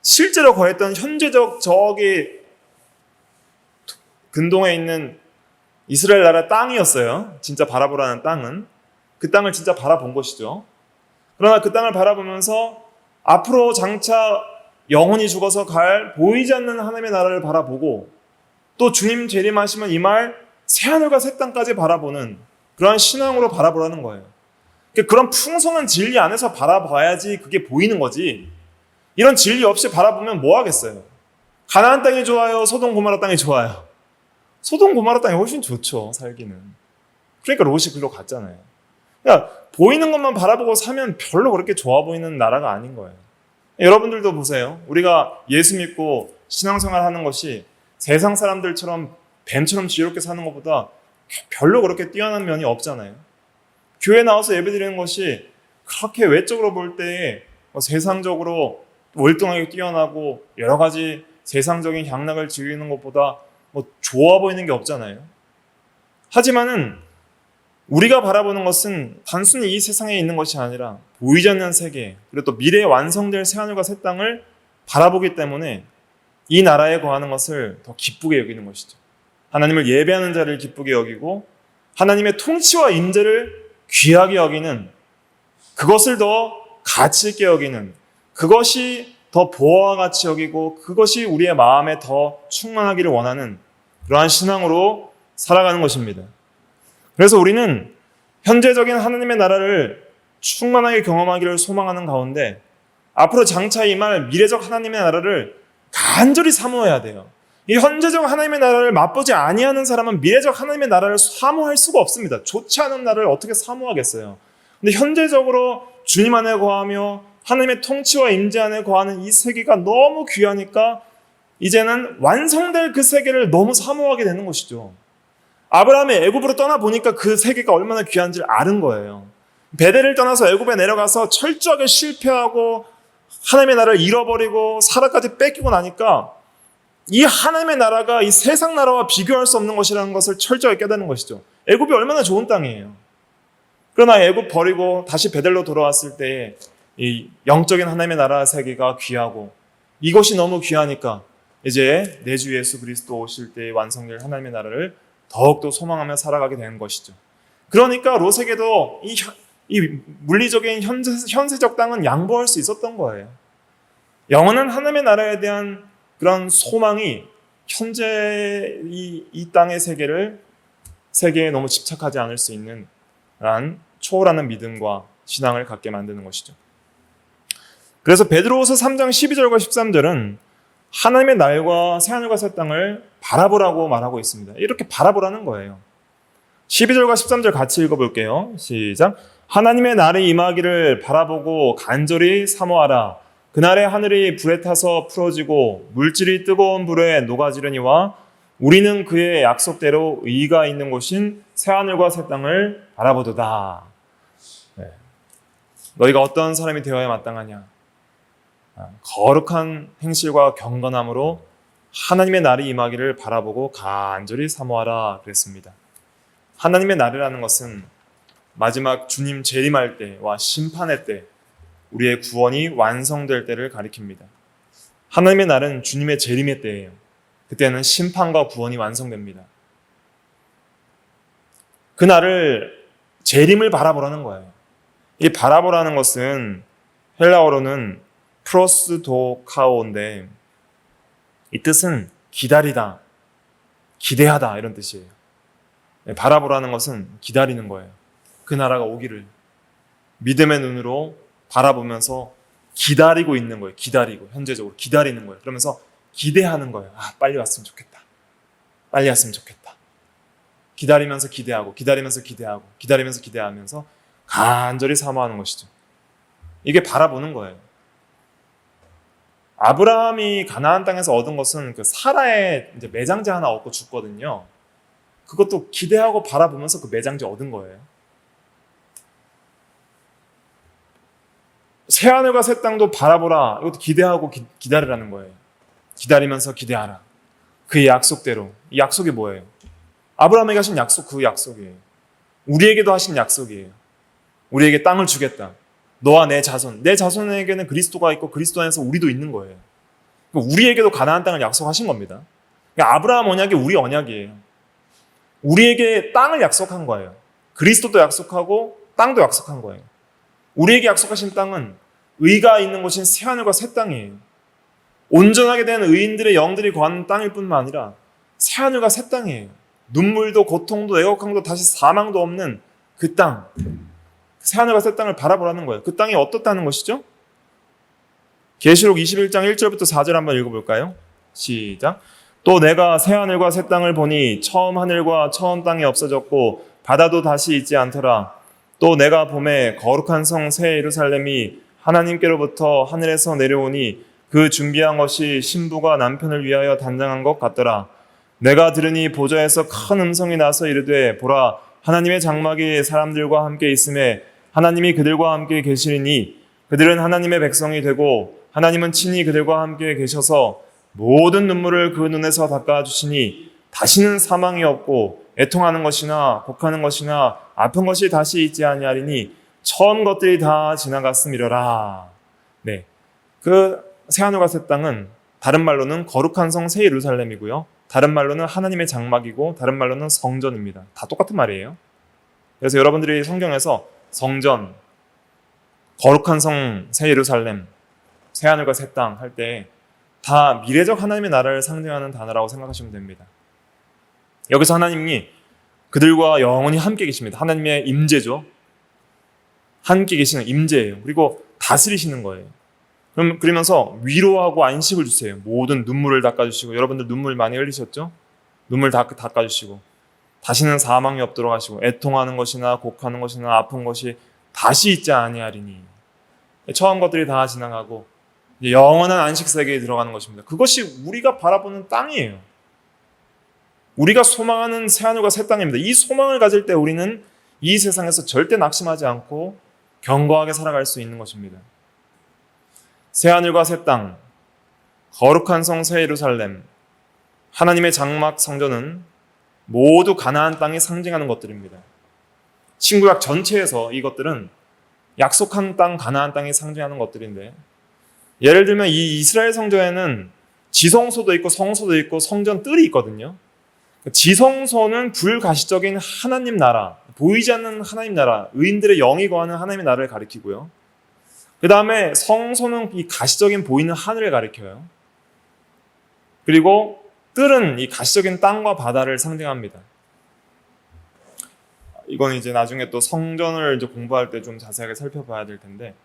실제로 거했던 현재적 저기 근동에 있는 이스라엘 나라 땅이었어요. 진짜 바라보라는 땅은. 그 땅을 진짜 바라본 것이죠. 그러나 그 땅을 바라보면서 앞으로 장차 영혼이 죽어서 갈 보이지 않는 하나님의 나라를 바라보고, 또 주님 재림하시면 이 말 새하늘과 새 땅까지 바라보는 그러한 신앙으로 바라보라는 거예요. 그런 풍성한 진리 안에서 바라봐야지 그게 보이는 거지, 이런 진리 없이 바라보면 뭐 하겠어요? 가나안 땅이 좋아요? 소돔 고모라 땅이 좋아요? 소돔 고모라 땅이 훨씬 좋죠, 살기는. 그러니까 롯이 글로 갔잖아요. 그러니까 보이는 것만 바라보고 사면 별로 그렇게 좋아 보이는 나라가 아닌 거예요. 여러분들도 보세요. 우리가 예수 믿고 신앙생활 하는 것이 세상 사람들처럼 뱀처럼 지혜롭게 사는 것보다 별로 그렇게 뛰어난 면이 없잖아요. 교회 나와서 예배드리는 것이 그렇게 외적으로 볼 때 세상적으로 월등하게 뛰어나고 여러 가지 세상적인 향락을 즐기는 것보다 좋아 보이는 게 없잖아요. 하지만은 우리가 바라보는 것은 단순히 이 세상에 있는 것이 아니라 보이지 않는 세계, 그리고 또 미래에 완성될 새하늘과 새 땅을 바라보기 때문에 이 나라에 거하는 것을 더 기쁘게 여기는 것이죠. 하나님을 예배하는 자를 기쁘게 여기고 하나님의 통치와 임재를 귀하게 여기는, 그것을 더 가치 있게 여기는, 그것이 더 보화와 같이 여기고 그것이 우리의 마음에 더 충만하기를 원하는 그러한 신앙으로 살아가는 것입니다. 그래서 우리는 현재적인 하나님의 나라를 충만하게 경험하기를 소망하는 가운데 앞으로 장차 임할 미래적 하나님의 나라를 간절히 사모해야 돼요. 이 현재적 하나님의 나라를 맛보지 아니하는 사람은 미래적 하나님의 나라를 사모할 수가 없습니다. 좋지 않은 나라를 어떻게 사모하겠어요? 근데 현재적으로 주님 안에 거하며 하나님의 통치와 임재 안에 거하는 이 세계가 너무 귀하니까 이제는 완성될 그 세계를 너무 사모하게 되는 것이죠. 아브라함이 애굽으로 떠나보니까 그 세계가 얼마나 귀한지를 아는 거예요. 베델을 떠나서 애굽에 내려가서 철저하게 실패하고 하나님의 나라를 잃어버리고 사라까지 뺏기고 나니까 이 하나님의 나라가 이 세상 나라와 비교할 수 없는 것이라는 것을 철저히 깨닫는 것이죠. 애굽이 얼마나 좋은 땅이에요. 그러나 애굽 버리고 다시 베델로 돌아왔을 때 이 영적인 하나님의 나라 세계가 귀하고 이것이 너무 귀하니까 이제 내 주 예수 그리스도 오실 때 완성될 하나님의 나라를 더욱더 소망하며 살아가게 되는 것이죠. 그러니까 롯에게도 이 물리적인 현세적 땅은 양보할 수 있었던 거예요. 영원한 하나님의 나라에 대한 그런 소망이 현재 이 땅의 세계에 너무 집착하지 않을 수 있는 그런 초월하는 믿음과 신앙을 갖게 만드는 것이죠. 그래서 베드로후서 3장 12절과 13절은 하나님의 날과 새하늘과 새 땅을 바라보라고 말하고 있습니다. 이렇게 바라보라는 거예요. 12절과 13절 같이 읽어볼게요. 시작. 하나님의 날이 임하기를 바라보고 간절히 사모하라. 그날에 하늘이 불에 타서 풀어지고 물질이 뜨거운 불에 녹아지려니와 우리는 그의 약속대로 의가 있는 곳인 새하늘과 새 땅을 바라보도다. 네. 너희가 어떤 사람이 되어야 마땅하냐? 거룩한 행실과 경건함으로 하나님의 날이 임하기를 바라보고 간절히 사모하라 그랬습니다. 하나님의 날이라는 것은 마지막 주님 재림할 때와 심판의 때 우리의 구원이 완성될 때를 가리킵니다. 하나님의 날은 주님의 재림의 때예요. 그때는 심판과 구원이 완성됩니다. 그 날을 재림을 바라보라는 거예요. 이 바라보라는 것은 헬라어로는 프로스도카오인데 이 뜻은 기다리다, 기대하다 이런 뜻이에요. 바라보라는 것은 기다리는 거예요. 그 나라가 오기를 믿음의 눈으로 바라보면서 기다리고 있는 거예요. 기다리고 현재적으로 기다리는 거예요. 그러면서 기대하는 거예요. 빨리 왔으면 좋겠다. 빨리 왔으면 좋겠다. 기다리면서 기대하고 기다리면서 기대하고 기다리면서 기대하면서 간절히 사모하는 것이죠. 이게 바라보는 거예요. 아브라함이 가나안 땅에서 얻은 것은 그 사라의 이제 매장제 하나 얻고 죽거든요. 그것도 기대하고 바라보면서 그 매장제 얻은 거예요. 새하늘과 새 땅도 바라보라. 이것도 기대하고 기다리라는 거예요. 기다리면서 기대하라. 그의 약속대로. 이 약속이 뭐예요? 아브라함에게 하신 약속, 그 약속이에요. 우리에게도 하신 약속이에요. 우리에게 땅을 주겠다. 너와 내 자손에게는 그리스도가 있고 그리스도 안에서 우리도 있는 거예요. 우리에게도 가나안 땅을 약속하신 겁니다. 그러니까 아브라함 언약이 우리 언약이에요. 우리에게 땅을 약속한 거예요. 그리스도도 약속하고 땅도 약속한 거예요. 우리에게 약속하신 땅은 의가 있는 곳인 새하늘과 새 땅이에요. 온전하게 된 의인들의 영들이 거하는 땅일 뿐만 아니라 새하늘과 새 땅이에요. 눈물도 고통도 애곡함도 다시 사망도 없는 그 땅. 새하늘과 새 땅을 바라보라는 거예요. 그 땅이 어떻다는 것이죠? 계시록 21장 1절부터 4절 한번 읽어볼까요? 시작. 또 내가 새하늘과 새 땅을 보니 처음 하늘과 처음 땅이 없어졌고 바다도 다시 있지 않더라. 또 내가 봄에 거룩한 성 새 예루살렘이 하나님께로부터 하늘에서 내려오니 그 준비한 것이 신부가 남편을 위하여 단장한 것 같더라. 내가 들으니 보좌에서 큰 음성이 나서 이르되 보라 하나님의 장막이 사람들과 함께 있음에 하나님이 그들과 함께 계시리니 그들은 하나님의 백성이 되고 하나님은 친히 그들과 함께 계셔서 모든 눈물을 그 눈에서 닦아주시니 다시는 사망이 없고 애통하는 것이나 곡하는 것이나 아픈 것이 다시 있지 아니하리니 처음 것들이 다 지나갔음이러라. 네, 그 새하늘과 새 땅은 다른 말로는 거룩한 성 새 예루살렘이고요. 다른 말로는 하나님의 장막이고 다른 말로는 성전입니다. 다 똑같은 말이에요. 그래서 여러분들이 성경에서 성전, 거룩한 성 새 예루살렘, 새하늘과 새 땅 할 때 다 미래적 하나님의 나라를 상징하는 단어라고 생각하시면 됩니다. 여기서 하나님이 그들과 영원히 함께 계십니다. 하나님의 임재죠. 함께 계시는 임재예요. 그리고 다스리시는 거예요. 그러면서 위로하고 안식을 주세요. 모든 눈물을 닦아주시고, 여러분들 눈물 많이 흘리셨죠? 눈물 닦아주시고, 다시는 사망이 없도록 하시고, 애통하는 것이나 곡하는 것이나 아픈 것이 다시 있지 아니하리니. 처음 것들이 다 지나가고 이제 영원한 안식 세계에 들어가는 것입니다. 그것이 우리가 바라보는 땅이에요. 우리가 소망하는 새하늘과 새 땅입니다. 이 소망을 가질 때 우리는 이 세상에서 절대 낙심하지 않고 견고하게 살아갈 수 있는 것입니다. 새하늘과 새 땅, 거룩한 성 새 예루살렘, 하나님의 장막 성전은 모두 가나안 땅이 상징하는 것들입니다. 신구약 전체에서 이것들은 약속한 땅, 가나안 땅이 상징하는 것들인데, 예를 들면 이 이스라엘 성전에는 지성소도 있고 성소도 있고 성전 뜰이 있거든요. 지성소는 불가시적인 하나님 나라, 보이지 않는 하나님 나라, 의인들의 영이 거하는 하나님의 나라를 가리키고요. 그 다음에 성소는 이 가시적인 보이는 하늘을 가리켜요. 그리고 뜰은 이 가시적인 땅과 바다를 상징합니다. 이건 이제 나중에 또 성전을 이제 공부할 때 좀 자세하게 살펴봐야 될 텐데,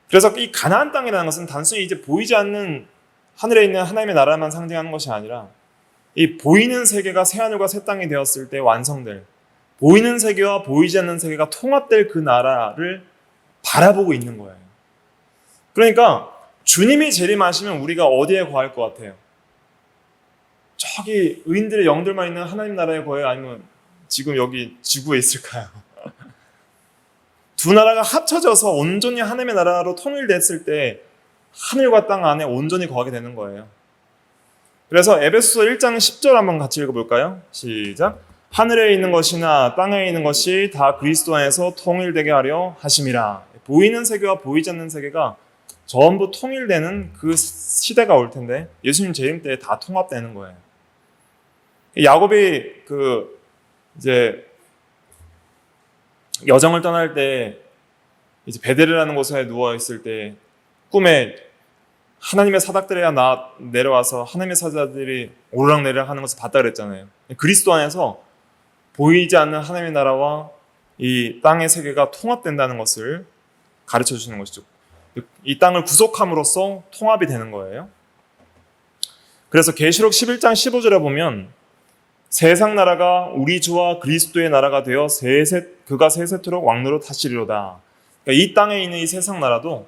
그래서 이 가나안 땅이라는 것은 단순히 이제 보이지 않는 하늘에 있는 하나님의 나라만 상징하는 것이 아니라, 이 보이는 세계가 새하늘과 새 땅이 되었을 때 완성될, 보이는 세계와 보이지 않는 세계가 통합될 그 나라를 바라보고 있는 거예요. 그러니까 주님이 재림하시면 우리가 어디에 거할 것 같아요? 저기 의인들의 영들만 있는 하나님 나라에 거해요? 아니면 지금 여기 지구에 있을까요? 두 나라가 합쳐져서 온전히 하나님의 나라로 통일됐을 때 하늘과 땅 안에 온전히 거하게 되는 거예요. 그래서 에베소서 1장 10절 한번 같이 읽어볼까요? 시작. 하늘에 있는 것이나 땅에 있는 것이 다 그리스도 안에서 통일되게 하려 하심이라. 보이는 세계와 보이지 않는 세계가 전부 통일되는 그 시대가 올 텐데, 예수님 재림 때 다 통합되는 거예요. 야곱이 이제 여정을 떠날 때 이제 베델이라는 곳에 누워 있을 때 꿈에 하나님의 사닥들이 내려와서 하나님의 사자들이 오르락내리락 하는 것을 봤다 그랬잖아요. 그리스도 안에서 보이지 않는 하나님의 나라와 이 땅의 세계가 통합된다는 것을 가르쳐 주시는 것이죠. 이 땅을 구속함으로써 통합이 되는 거예요. 그래서 계시록 11장 15절에 보면 세상 나라가 우리 주와 그리스도의 나라가 되어 그가 세세토록 왕노로 다스리로다. 그러니까 이 땅에 있는 이 세상 나라도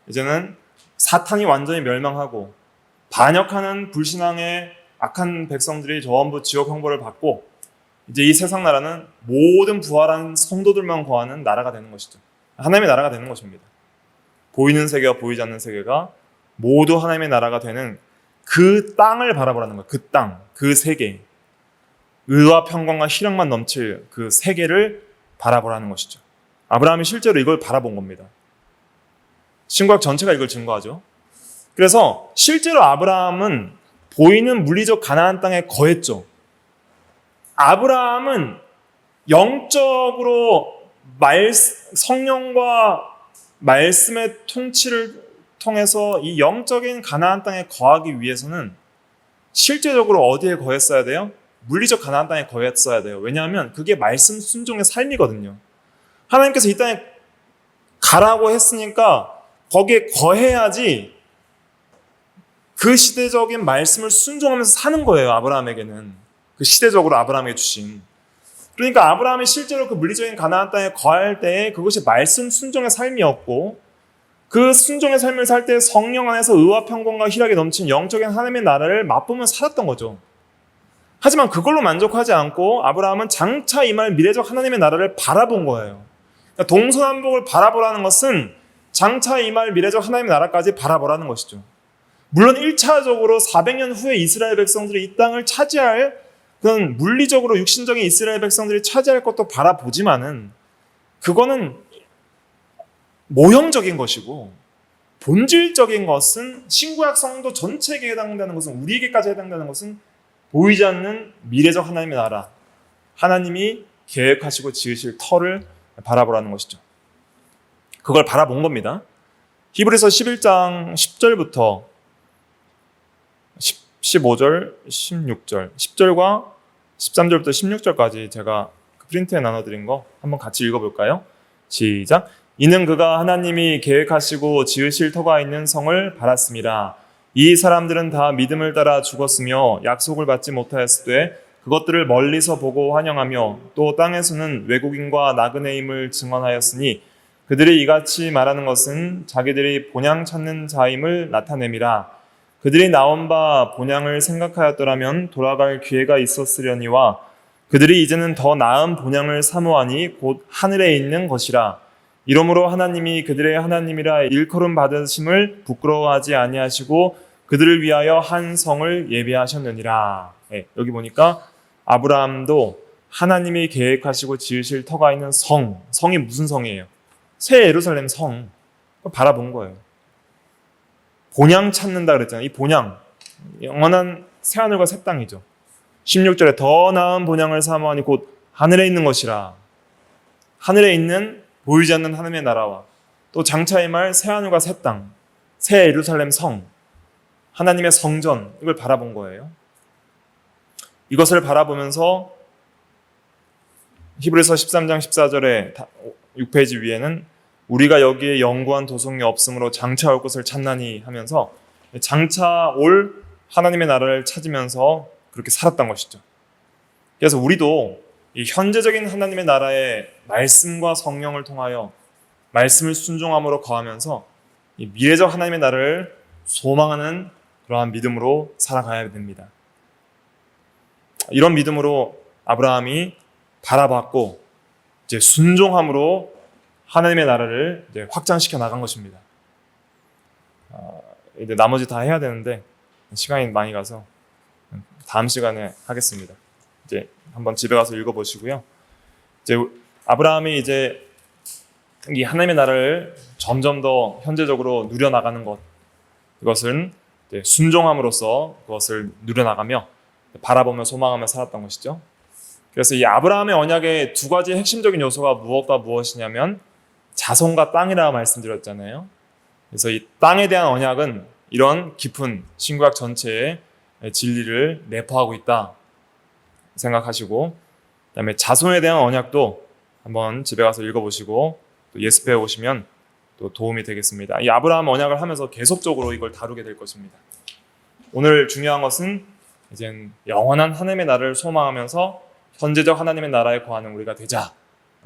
이제는 사탄이 완전히 멸망하고 반역하는 불신앙의 악한 백성들이 전부 지옥 형벌을 받고, 이제 이 세상 나라는 모든 부활한 성도들만 거하는 나라가 되는 것이죠. 하나님의 나라가 되는 것입니다. 보이는 세계와 보이지 않는 세계가 모두 하나님의 나라가 되는 그 땅을 바라보라는 거예요. 그 땅, 그 세계, 의와 평강과 희락만 넘칠 그 세계를 바라보라는 것이죠. 아브라함이 실제로 이걸 바라본 겁니다. 신구약 전체가 이걸 증거하죠. 그래서 실제로 아브라함은 보이는 물리적 가나안 땅에 거했죠. 아브라함은 영적으로 성령과 말씀의 통치를 통해서 이 영적인 가나안 땅에 거하기 위해서는 실제적으로 어디에 거했어야 돼요? 물리적 가나안 땅에 거했어야 돼요. 왜냐하면 그게 말씀 순종의 삶이거든요. 하나님께서 이 땅에 가라고 했으니까 거기에 거해야지 그 시대적인 말씀을 순종하면서 사는 거예요. 아브라함에게는 그 시대적으로 아브라함에게 주신. 그러니까 아브라함이 실제로 그 물리적인 가나안 땅에 거할 때 그것이 말씀 순종의 삶이었고, 그 순종의 삶을 살 때 성령 안에서 의와 평강과 희락이 넘친 영적인 하나님의 나라를 맛보면서 살았던 거죠. 하지만 그걸로 만족하지 않고 아브라함은 장차 임할 미래적 하나님의 나라를 바라본 거예요. 그러니까 동서남북을 바라보라는 것은 장차 임할 미래적 하나님의 나라까지 바라보라는 것이죠. 물론 1차적으로 400년 후에 이스라엘 백성들이 이 땅을 차지할, 그건 물리적으로 육신적인 이스라엘 백성들이 차지할 것도 바라보지만은 그거는 모형적인 것이고, 본질적인 것은 신구약 성도 전체에게 해당되는 것은, 우리에게까지 해당되는 것은 보이지 않는 미래적 하나님의 나라, 하나님이 계획하시고 지으실 터를 바라보라는 것이죠. 그걸 바라본 겁니다. 히브리서 11장 10절부터 15절, 16절, 10절과 13절부터 16절까지 제가 프린트에 나눠드린 거 한번 같이 읽어볼까요? 시작. 이는 그가 하나님이 계획하시고 지으실 터가 있는 성을 바랐습니다. 이 사람들은 다 믿음을 따라 죽었으며 약속을 받지 못하였으되 그것들을 멀리서 보고 환영하며 또 땅에서는 외국인과 나그네임을 증언하였으니 그들이 이같이 말하는 것은 자기들이 본향 찾는 자임을 나타냄이라. 그들이 나온 바 본향을 생각하였더라면 돌아갈 기회가 있었으려니와 그들이 이제는 더 나은 본향을 사모하니 곧 하늘에 있는 것이라. 이러므로 하나님이 그들의 하나님이라 일컬음 받으심을 부끄러워하지 아니하시고 그들을 위하여 한 성을 예비하셨느니라. 네, 여기 보니까 아브라함도 하나님이 계획하시고 지으실 터가 있는 성이 무슨 성이에요? 새 예루살렘 성 바라본 거예요. 본향 찾는다 그랬잖아요. 이 본향, 영원한 새하늘과 새 땅이죠. 16절에 더 나은 본향을 사모하니 곧 하늘에 있는 것이라. 하늘에 있는 보이지 않는 하나님의 나라와 또 장차의 말 새하늘과 새 땅, 새 예루살렘 성, 하나님의 성전, 이걸 바라본 거예요. 이것을 바라보면서 히브리서 13장 14절에 6페이지 위에는 우리가 여기에 영구한 도성이 없으므로 장차 올 것을 찾나니 하면서 장차 올 하나님의 나라를 찾으면서 그렇게 살았던 것이죠. 그래서 우리도 이 현재적인 하나님의 나라의 말씀과 성령을 통하여 말씀을 순종함으로 거하면서 이 미래적 하나님의 나라를 소망하는 그러한 믿음으로 살아가야 됩니다. 이런 믿음으로 아브라함이 바라봤고 이제 순종함으로 하나님의 나라를 이제 확장시켜 나간 것입니다. 이제 나머지 다 해야 되는데 시간이 많이 가서 다음 시간에 하겠습니다. 이제 한번 집에 가서 읽어보시고요. 이제 아브라함이 이제 이 하나님의 나라를 점점 더 현재적으로 누려나가는 것, 이것은 이제 순종함으로써 그것을 누려나가며 바라보며 소망하며 살았던 것이죠. 그래서 이 아브라함의 언약의 두 가지 핵심적인 요소가 무엇과 무엇이냐면 자손과 땅이라 말씀드렸잖아요. 그래서 이 땅에 대한 언약은 이런 깊은 신구약 전체의 진리를 내포하고 있다 생각하시고, 그다음에 자손에 대한 언약도 한번 집에 가서 읽어보시고 또 예습해 오시면 또 도움이 되겠습니다. 이 아브라함 언약을 하면서 계속적으로 이걸 다루게 될 것입니다. 오늘 중요한 것은 이제 영원한 하나님의 나라를 소망하면서 현재적 하나님의 나라에 거하는 우리가 되자.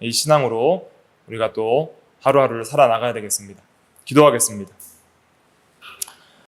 이 신앙으로 우리가 또 하루하루를 살아나가야 되겠습니다. 기도하겠습니다.